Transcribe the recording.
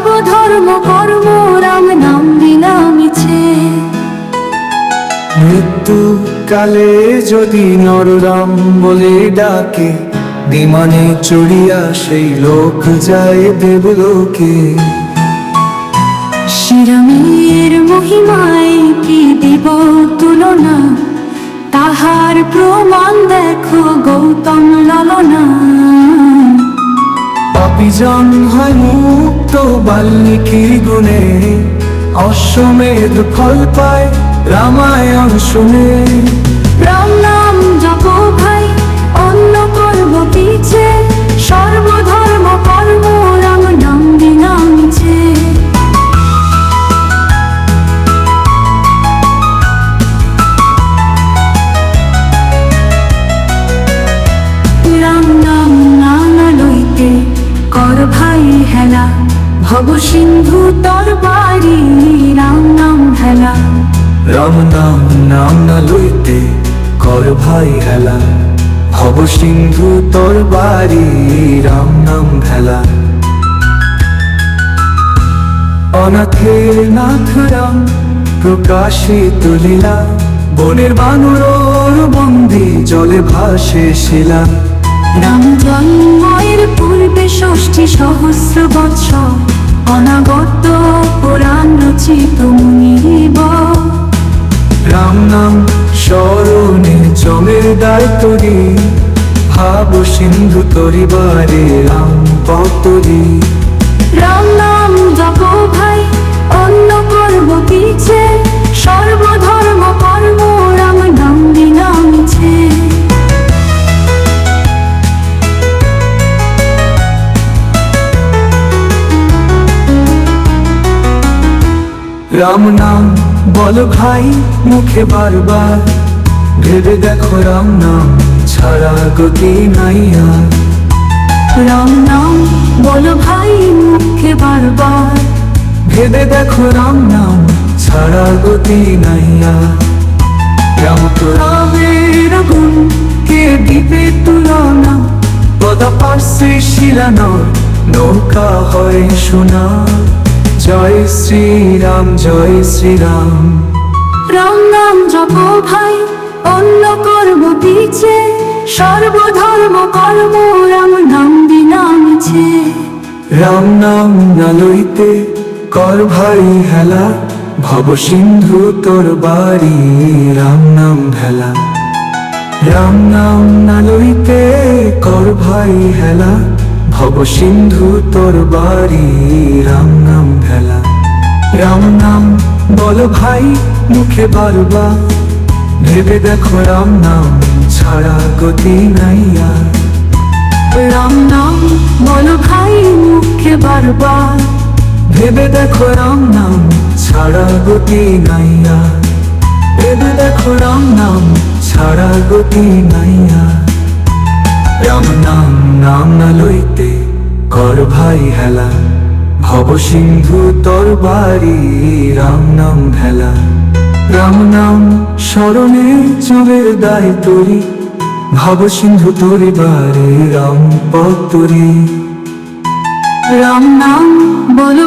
সর্বধর্ম কর্ম রাম নাম বিনা মিছে। মৃত্যু কালে যদি নররাম বলে ডাকে, বিমানে চড়িয়া সেই লোক যায় দেবলোকে। শ্রীরামের মহিমায় কি দিব তুলনা, তাহার প্রমাণ দেখো গৌতম লালনা। পাপীজন হয় মুক্ত বাল্মীকির গুণে, অশ্বমেধ ফল পায় রামায়ণ শুনে। রাম নাম জপ ভাই অন্য করব পিছে, সর্বধর্ম কর্ম রাম নাম বিনা মিছে। রাম নাম নানা লইতে কর ভাই হেলা, ভব সিন্ধু তর বাড়ি রাম নাম হেলা। রাম নাম নাম না লইতে কর ভাই হেলা, ভব সিন্ধু তোর বাড়ি রাম নাম ভেলা। অনাথের নাথ রাম প্রকাশিত লীলা, বনের বানর বন্দি জলে ভাসে শিলা। রাম জন্মের পূর্বে ৬০ সহস্র বৎসর, অনাগত পুরাণ রচিত মুনিব। রাম নাম স্মরণে জমের দায় তরি, ভাব সিন্ধু তরিবারে রাম পতরি। রাম নাম জপ ভাই অন্য করব পিছে, সর্বধর্ম কর্ম রাম নাম বিনা মিছে। রাম নাম বল ভাই মুখে বারবার, ভেবে দেখো রাম নাম ছাড়া গতি নাই আর। রাম নাম বল ভাই মুখে বারবার, ভেবে দেখো রাম নাম ছাড়া গতি নাই আর। রাম তো রামের গুণ কে দিবে তুলনা, পদা পার্শ্বে শিলানর নৌকা হয় সোনা। জয় শ্রীরাম জয় শ্রীরাম। রাম নাম জপ ভাই অন্য করব পিছে, সর্বধর্ম কর্ম রাম নাম বিনা মিছে। রাম নাম না লইতে কর ভাই হেলা, ভব সিন্ধু তোর বাড়ি রাম নাম ভেলা। রাম নাম না লইতে কর ভাই হেলা, ভব সিন্ধু তোর বাড়ি রাম নাম ভেলা। রাম নাম বল ভাই মুখে বারবার, ভেবে দেখো রাম নাম ছাড়া গতি নাই আর। রাম নাম বল ভাই মুখে বারবার, ভেবে দেখো রাম নাম ছাড়া গতি নাই আর। ভেবে দেখো রাম নাম ছাড়া গতি নাই আর। রাম নাম নাম না লইতে কর ভাই হেলা, ভব সিন্ধু তোর বাড়ি রাম নাম ভেলা। রাম নাম স্মরণে চলের দায় তরি, ভব সিন্ধু তোরি বাড়ি রাম পতরি। রাম নাম বল